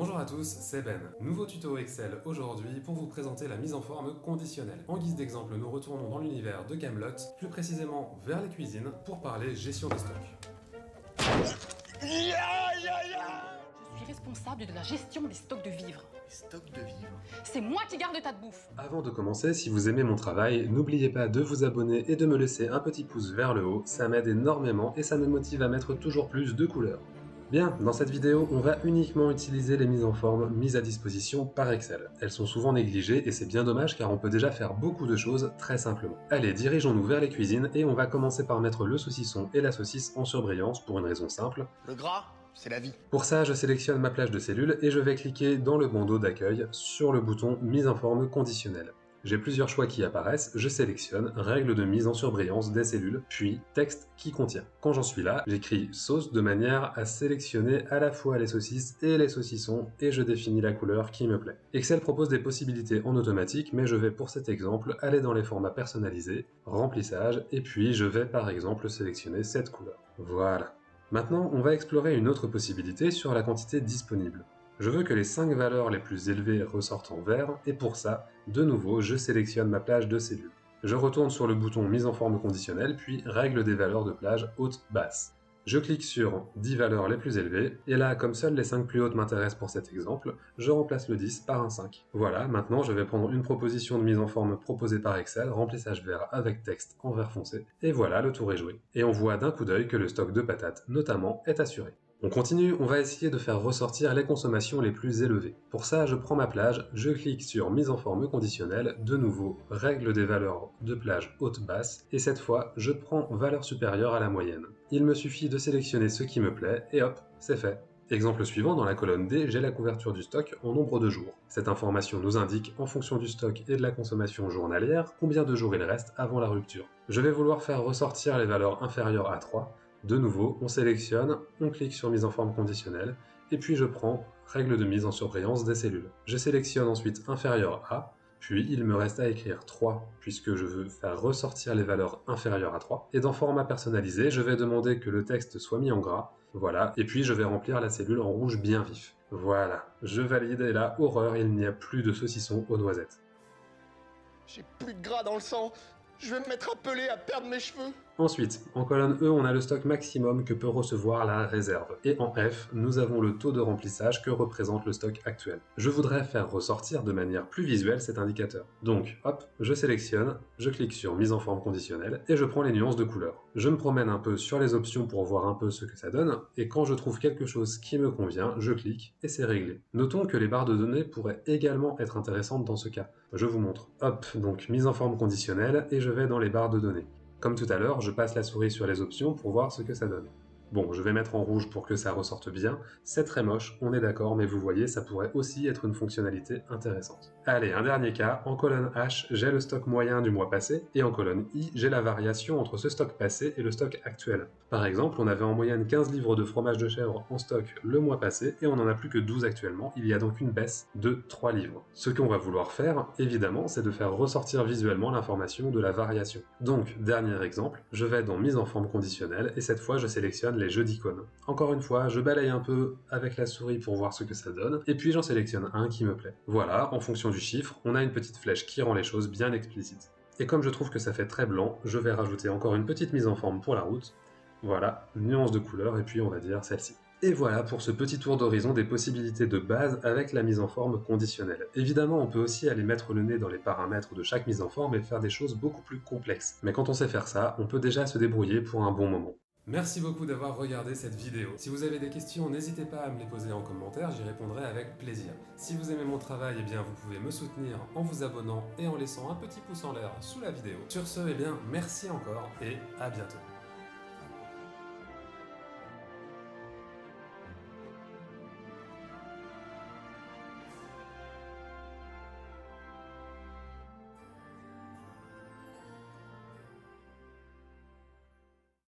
Bonjour à tous, c'est Ben. Nouveau tuto Excel aujourd'hui pour vous présenter la mise en forme conditionnelle. En guise d'exemple, nous retournons dans l'univers de Camelot, plus précisément vers les cuisines, pour parler gestion de stock. Je suis responsable de la gestion des stocks de vivres. Les stocks de vivres? C'est moi qui garde ta de bouffe. Avant de commencer, si vous aimez mon travail, n'oubliez pas de vous abonner et de me laisser un petit pouce vers le haut, ça m'aide énormément et ça me motive à mettre toujours plus de couleurs. Bien, dans cette vidéo, on va uniquement utiliser les mises en forme mises à disposition par Excel. Elles sont souvent négligées et c'est bien dommage car on peut déjà faire beaucoup de choses très simplement. Allez, dirigeons-nous vers les cuisines et on va commencer par mettre le saucisson et la saucisse en surbrillance pour une raison simple. Le gras, c'est la vie. Pour ça, je sélectionne ma plage de cellules et je vais cliquer dans le bandeau d'accueil sur le bouton mise en forme conditionnelle. J'ai plusieurs choix qui apparaissent, je sélectionne règle de mise en surbrillance des cellules, puis texte qui contient. Quand j'en suis là, j'écris sauce de manière à sélectionner à la fois les saucisses et les saucissons et je définis la couleur qui me plaît. Excel propose des possibilités en automatique, mais je vais pour cet exemple aller dans les formats personnalisés, remplissage, et puis je vais par exemple sélectionner cette couleur. Voilà. Maintenant, on va explorer une autre possibilité sur la quantité disponible. Je veux que les 5 valeurs les plus élevées ressortent en vert, et pour ça, de nouveau, je sélectionne ma plage de cellules. Je retourne sur le bouton mise en forme conditionnelle, puis règle des valeurs de plage haute-basse. Je clique sur 10 valeurs les plus élevées, et là, comme seules les 5 plus hautes m'intéressent pour cet exemple, je remplace le 10 par un 5. Voilà, maintenant je vais prendre une proposition de mise en forme proposée par Excel, remplissage vert avec texte en vert foncé, et voilà, le tour est joué. Et on voit d'un coup d'œil que le stock de patates, notamment, est assuré. On continue, on va essayer de faire ressortir les consommations les plus élevées. Pour ça, je prends ma plage, je clique sur mise en forme conditionnelle, de nouveau, règle des valeurs de plage haute-basse, et cette fois, je prends valeur supérieure à la moyenne. Il me suffit de sélectionner ce qui me plaît, et hop, c'est fait. Exemple suivant, dans la colonne D, j'ai la couverture du stock en nombre de jours. Cette information nous indique, en fonction du stock et de la consommation journalière, combien de jours il reste avant la rupture. Je vais vouloir faire ressortir les valeurs inférieures à 3, de nouveau, on sélectionne, on clique sur mise en forme conditionnelle, et puis je prends règle de mise en surbrillance des cellules. Je sélectionne ensuite inférieur à, puis il me reste à écrire 3, puisque je veux faire ressortir les valeurs inférieures à 3. Et dans format personnalisé, je vais demander que le texte soit mis en gras, voilà, et puis je vais remplir la cellule en rouge bien vif. Voilà, je valide, et là, horreur, il n'y a plus de saucisson aux noisettes. J'ai plus de gras dans le sang. Je vais me mettre à peler, à perdre mes cheveux. Ensuite, en colonne E, on a le stock maximum que peut recevoir la réserve. Et en F, nous avons le taux de remplissage que représente le stock actuel. Je voudrais faire ressortir de manière plus visuelle cet indicateur. Donc, hop, je sélectionne, je clique sur mise en forme conditionnelle et je prends les nuances de couleur. Je me promène un peu sur les options pour voir un peu ce que ça donne, et quand je trouve quelque chose qui me convient, je clique et c'est réglé. Notons que les barres de données pourraient également être intéressantes dans ce cas. Je vous montre. Hop, donc mise en forme conditionnelle et je vais dans les barres de données. Comme tout à l'heure, je passe la souris sur les options pour voir ce que ça donne. Bon, je vais mettre en rouge pour que ça ressorte bien, c'est très moche, on est d'accord, mais vous voyez, ça pourrait aussi être une fonctionnalité intéressante. Allez, un dernier cas, en colonne H, j'ai le stock moyen du mois passé, et en colonne I, j'ai la variation entre ce stock passé et le stock actuel. Par exemple, on avait en moyenne 15 livres de fromage de chèvre en stock le mois passé, et on n'en a plus que 12 actuellement, il y a donc une baisse de 3 livres. Ce qu'on va vouloir faire, évidemment, c'est de faire ressortir visuellement l'information de la variation. Donc, dernier exemple, je vais dans mise en forme conditionnelle, et cette fois je sélectionne les jeux d'icônes. Encore une fois, je balaye un peu avec la souris pour voir ce que ça donne, et puis j'en sélectionne un qui me plaît. Voilà, en fonction du chiffre, on a une petite flèche qui rend les choses bien explicites. Et comme je trouve que ça fait très blanc, je vais rajouter encore une petite mise en forme pour la route. Voilà, nuance de couleur, et puis on va dire celle-ci. Et voilà pour ce petit tour d'horizon des possibilités de base avec la mise en forme conditionnelle. Évidemment, on peut aussi aller mettre le nez dans les paramètres de chaque mise en forme et faire des choses beaucoup plus complexes. Mais quand on sait faire ça, on peut déjà se débrouiller pour un bon moment. Merci beaucoup d'avoir regardé cette vidéo. Si vous avez des questions, n'hésitez pas à me les poser en commentaire, j'y répondrai avec plaisir. Si vous aimez mon travail, eh bien vous pouvez me soutenir en vous abonnant et en laissant un petit pouce en l'air sous la vidéo. Sur ce, eh bien merci encore et à bientôt.